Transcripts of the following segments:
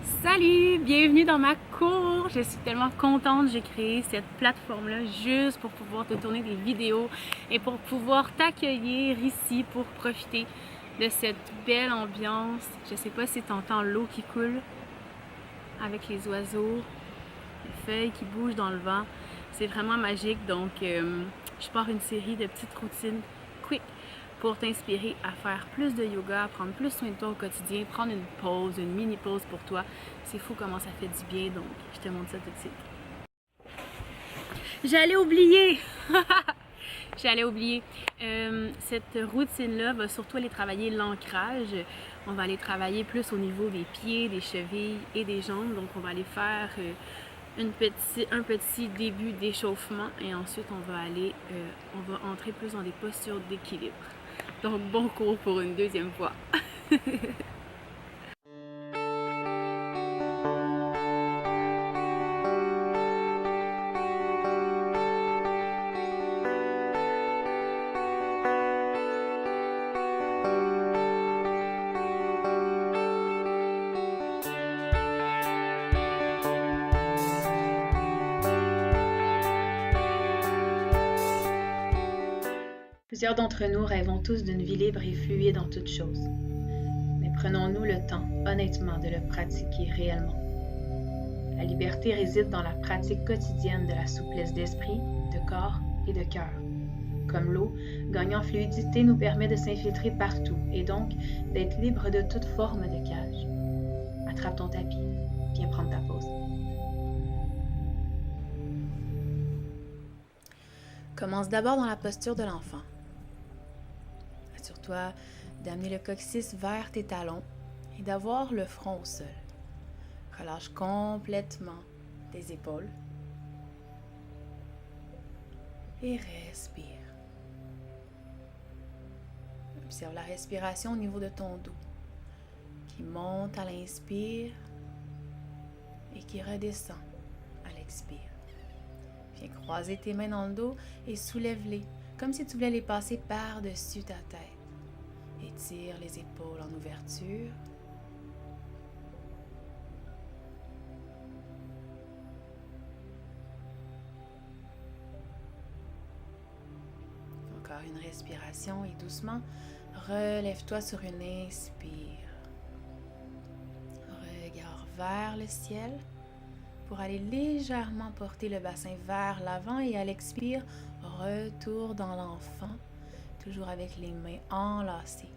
Salut, bienvenue dans ma cour. Je suis tellement contente, j'ai créé cette plateforme-là juste pour pouvoir te tourner des vidéos et pour pouvoir t'accueillir ici pour profiter de cette belle ambiance. Je sais pas si tu entends l'eau qui coule avec les oiseaux, les feuilles qui bougent dans le vent. C'est vraiment magique, donc je pars une série de petites routines quick pour t'inspirer à faire plus de yoga, à prendre plus soin de toi au quotidien, prendre une pause, une mini pause pour toi. C'est fou comment ça fait du bien, donc je te montre ça tout de suite. J'allais oublier! J'allais oublier. Cette routine-là va surtout aller travailler l'ancrage. On va aller travailler plus au niveau des pieds, des chevilles et des jambes. Donc, on va aller faire un petit début d'échauffement et ensuite on va entrer plus dans des postures d'équilibre. Donc, bon cours pour une deuxième fois. Plusieurs d'entre nous rêvons tous d'une vie libre et fluide en toutes choses. Mais prenons-nous le temps, honnêtement, de le pratiquer réellement. La liberté réside dans la pratique quotidienne de la souplesse d'esprit, de corps et de cœur. Comme l'eau, gagner en fluidité nous permet de s'infiltrer partout et donc d'être libre de toute forme de cage. Attrape ton tapis, viens prendre ta pause. Commence d'abord dans la posture de l'enfant. Assure-toi d'amener le coccyx vers tes talons et d'avoir le front au sol. Relâche complètement tes épaules et respire. Observe la respiration au niveau de ton dos qui monte à l'inspire et qui redescend à l'expire. Viens croiser tes mains dans le dos et soulève-les comme si tu voulais les passer par-dessus ta tête. Étire les épaules en ouverture. Encore une respiration et doucement, relève-toi sur une inspire. Regard vers le ciel pour aller légèrement porter le bassin vers l'avant et à l'expire, retour dans l'enfant, toujours avec les mains enlacées.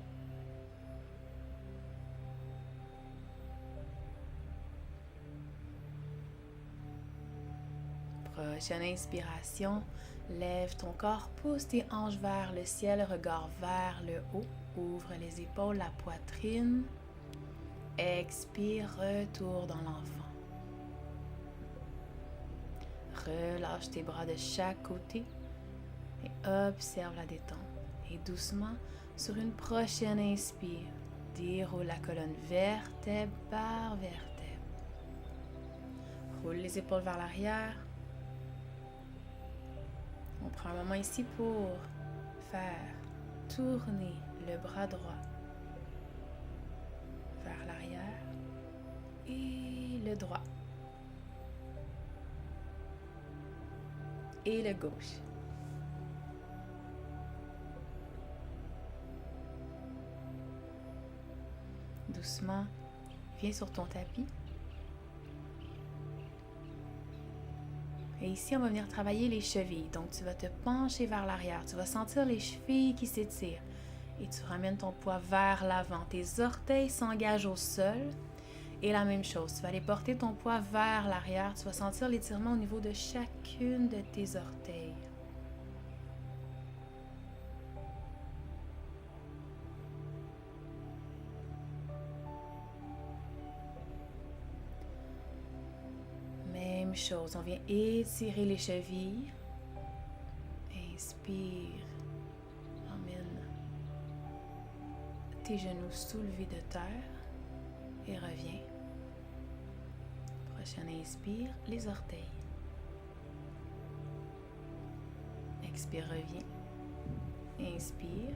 Prochaine inspiration, lève ton corps, pousse tes hanches vers le ciel, regard vers le haut, ouvre les épaules, la poitrine. Expire, retour dans l'enfant. Relâche tes bras de chaque côté et observe la détente. Et doucement, sur une prochaine inspire, déroule la colonne vertèbre par vertèbre. Roule les épaules vers l'arrière. On prend un moment ici pour faire tourner le bras droit vers l'arrière et le droit et le gauche. Doucement, viens sur ton tapis. Et ici, on va venir travailler les chevilles. Donc, tu vas te pencher vers l'arrière. Tu vas sentir les chevilles qui s'étirent. Et tu ramènes ton poids vers l'avant. Tes orteils s'engagent au sol. Et la même chose, tu vas aller porter ton poids vers l'arrière. Tu vas sentir l'étirement au niveau de chacune de tes orteils. Même chose, on vient étirer les chevilles. Inspire. Emmène tes genoux soulevés de terre et reviens. Prochaine inspire, les orteils. Expire, reviens. Inspire.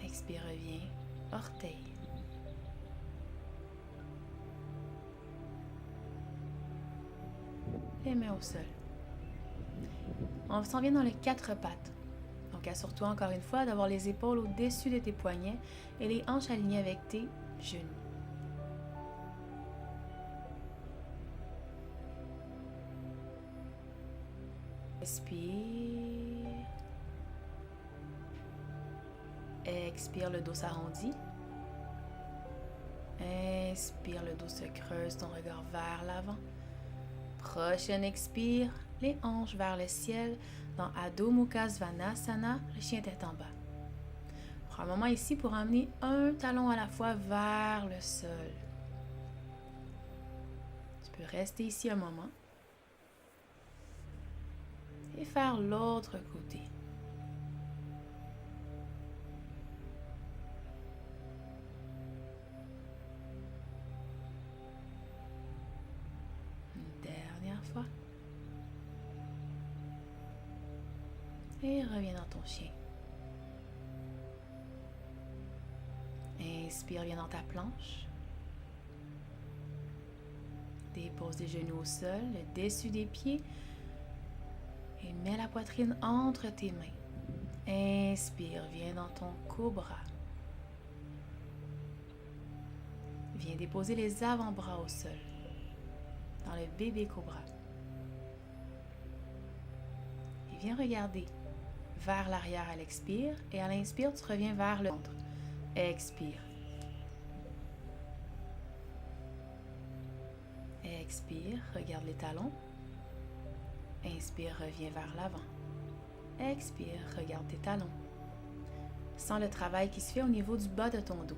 Expire, reviens. Orteils. les mains au sol. On s'en vient dans les 4 pattes. Donc assure-toi encore une fois d'avoir les épaules au-dessus de tes poignets et les hanches alignées avec tes genoux. Inspire. Expire, le dos s'arrondit. Inspire, le dos se creuse, ton regard vers l'avant. Prochaine expire, les hanches vers le ciel dans Adho Mukha Svanasana, le chien tête en bas. Prends un moment ici pour emmener un talon à la fois vers le sol. Tu peux rester ici un moment et faire l'autre côté. Dernière fois. Et reviens dans ton chien. Inspire, viens dans ta planche. Dépose les genoux au sol, le dessus des pieds. Et mets la poitrine entre tes mains. Inspire, viens dans ton cobra. Viens déposer les avant-bras au sol, dans le bébé cobra. Et viens regarder vers l'arrière à l'expire. Et à l'inspire, tu reviens vers le ventre. Expire. Expire, regarde les talons. Inspire, reviens vers l'avant. Expire, regarde tes talons. Sens le travail qui se fait au niveau du bas de ton dos.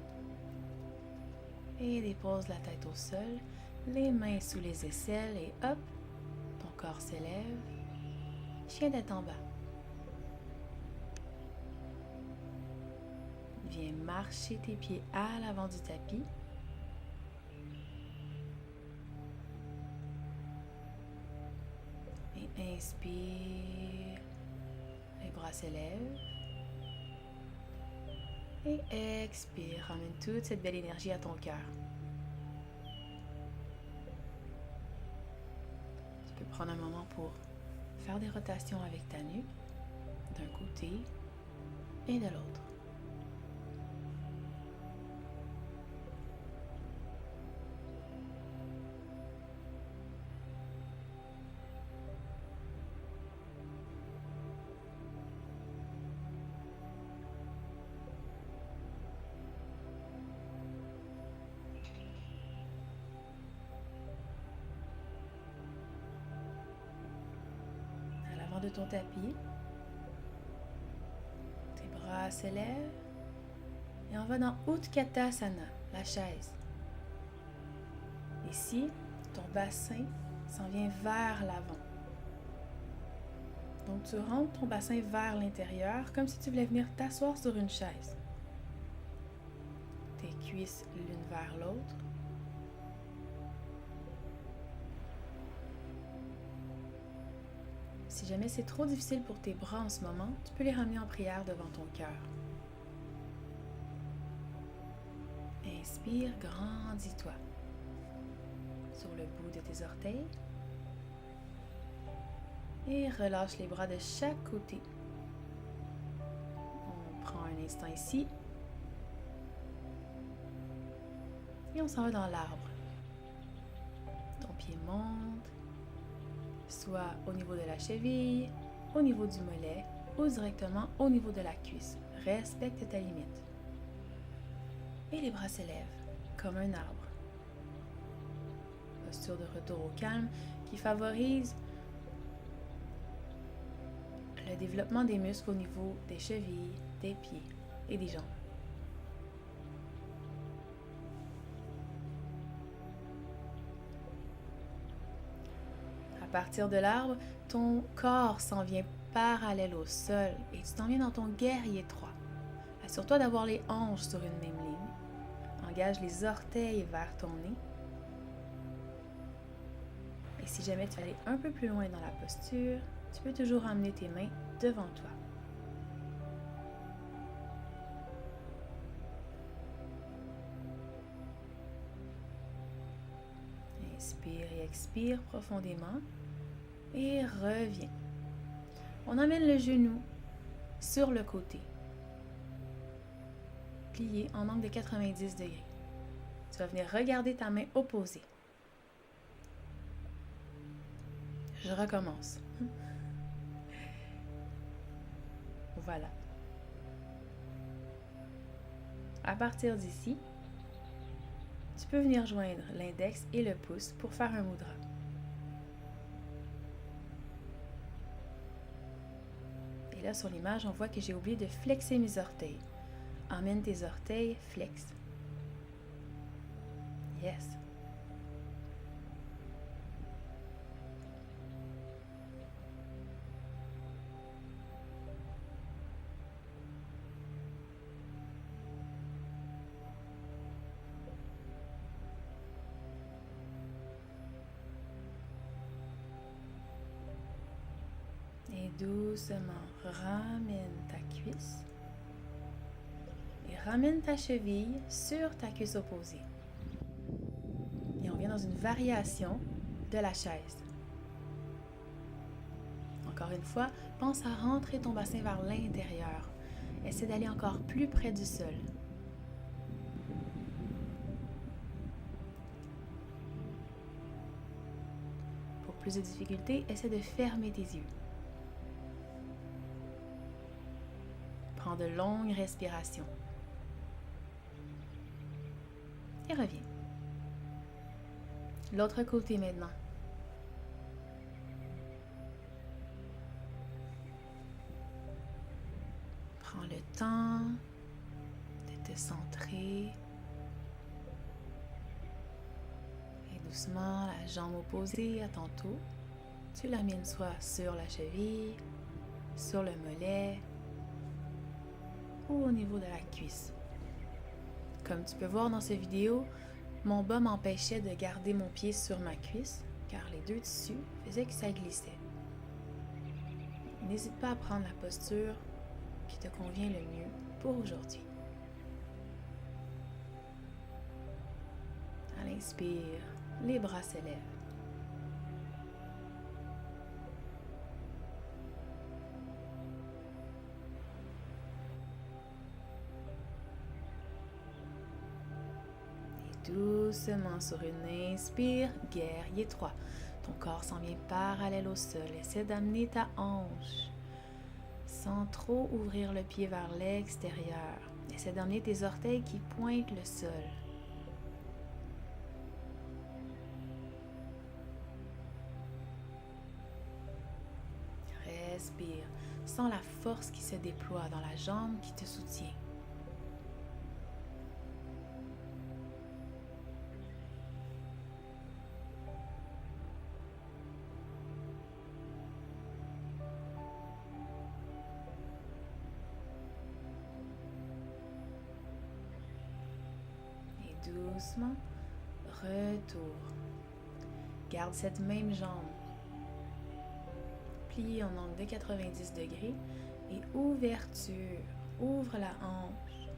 Et dépose la tête au sol, les mains sous les aisselles et hop, ton corps s'élève. Chien tête en bas. Viens marcher tes pieds à l'avant du tapis. Et inspire, les bras s'élèvent. Et expire, ramène toute cette belle énergie à ton cœur. Tu peux prendre un moment pour faire des rotations avec ta nuque, d'un côté et de l'autre. De ton tapis, tes bras s'élèvent et on va dans Utkatasana, la chaise. Ici, ton bassin s'en vient vers l'avant. Donc tu rentres ton bassin vers l'intérieur comme si tu voulais venir t'asseoir sur une chaise. Tes cuisses l'une vers l'autre. Si jamais c'est trop difficile pour tes bras en ce moment, tu peux les ramener en prière devant ton cœur. Inspire, grandis-toi sur le bout de tes orteils et relâche les bras de chaque côté. On prend un instant ici et on s'en va dans l'arbre. Ton pied monte, soit au niveau de la cheville, au niveau du mollet ou directement au niveau de la cuisse. Respecte ta limite. Et les bras s'élèvent comme un arbre. Posture de retour au calme qui favorise le développement des muscles au niveau des chevilles, des pieds et des jambes. À partir de l'arbre, ton corps s'en vient parallèle au sol et tu t'en viens dans ton guerrier 3. Assure-toi d'avoir les hanches sur une même ligne. Engage les orteils vers ton nez. Et si jamais tu veux aller un peu plus loin dans la posture, tu peux toujours emmener tes mains devant toi. Inspire et expire profondément. et reviens. On emmène le genou sur le côté, plié en angle de 90 degrés. Tu vas venir regarder ta main opposée. Je recommence. Voilà. À partir d'ici, tu peux venir joindre l'index et le pouce pour faire un mudra. Et là, sur l'image, on voit que j'ai oublié de flexer mes orteils. Emmène tes orteils, flex. Yes. Et doucement, ramène ta cuisse et ramène ta cheville sur ta cuisse opposée. Et on vient dans une variation de la chaise. Encore une fois, pense à rentrer ton bassin vers l'intérieur. Essaie d'aller encore plus près du sol. Pour plus de difficulté, essaie de fermer tes yeux. Prends de longues respirations. Et reviens. L'autre côté maintenant. Prends le temps de te centrer. Et doucement, la jambe opposée à ton tour. Tu l'amènes soit sur la cheville, sur le mollet ou au niveau de la cuisse. Comme tu peux voir dans cette vidéo, mon bas m'empêchait de garder mon pied sur ma cuisse car les deux tissus faisaient que ça glissait. N'hésite pas à prendre la posture qui te convient le mieux pour aujourd'hui. À l'inspire, les bras s'élèvent. Doucement sur une inspire, guerrier 3. Ton corps s'en vient parallèle au sol. Essaie d'amener ta hanche sans trop ouvrir le pied vers l'extérieur. Essaie d'amener tes orteils qui pointent le sol. Respire. Sens la force qui se déploie dans la jambe qui te soutient. Doucement, retour. Garde cette même jambe pliée en angle de 90 degrés et ouverture. Ouvre la hanche.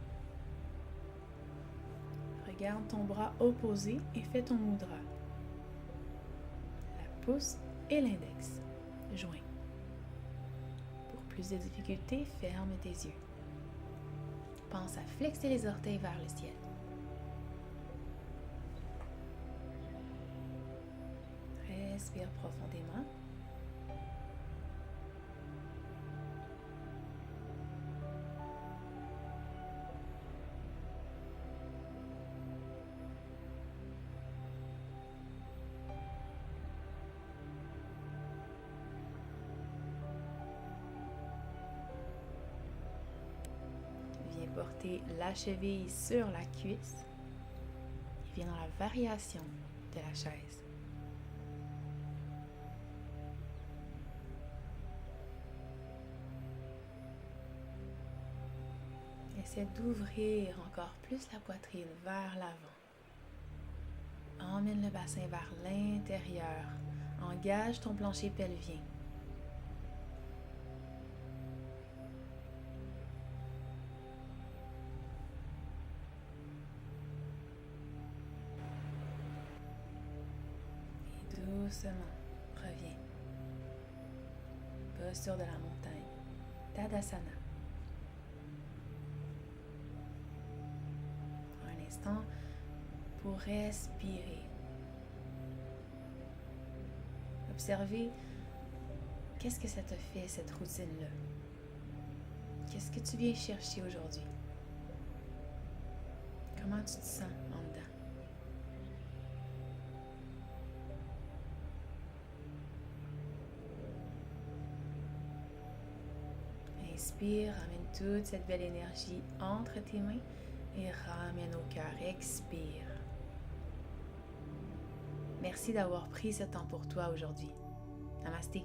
Regarde ton bras opposé et fais ton mudra. La pouce et l'index. Joins. Pour plus de difficulté, ferme tes yeux. Pense à flexer les orteils vers le ciel. Respire profondément. Viens porter la cheville sur la cuisse et viens dans la variation de la chaise. Essaie d'ouvrir encore plus la poitrine vers l'avant. Emmène le bassin vers l'intérieur. Engage ton plancher pelvien. Et doucement, reviens. posture de la montagne, Tadasana. Un instant pour respirer. Observez qu'est-ce que ça te fait, cette routine-là. Qu'est-ce que tu viens chercher aujourd'hui? Comment tu te sens en dedans? Inspire, ramène toute cette belle énergie entre tes mains et ramène au cœur. Expire. Merci d'avoir pris ce temps pour toi aujourd'hui. Namasté.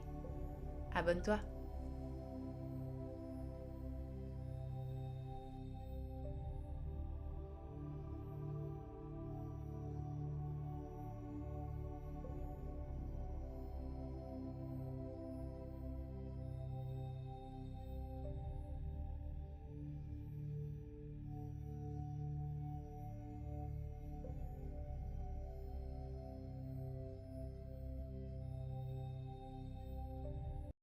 Abonne-toi.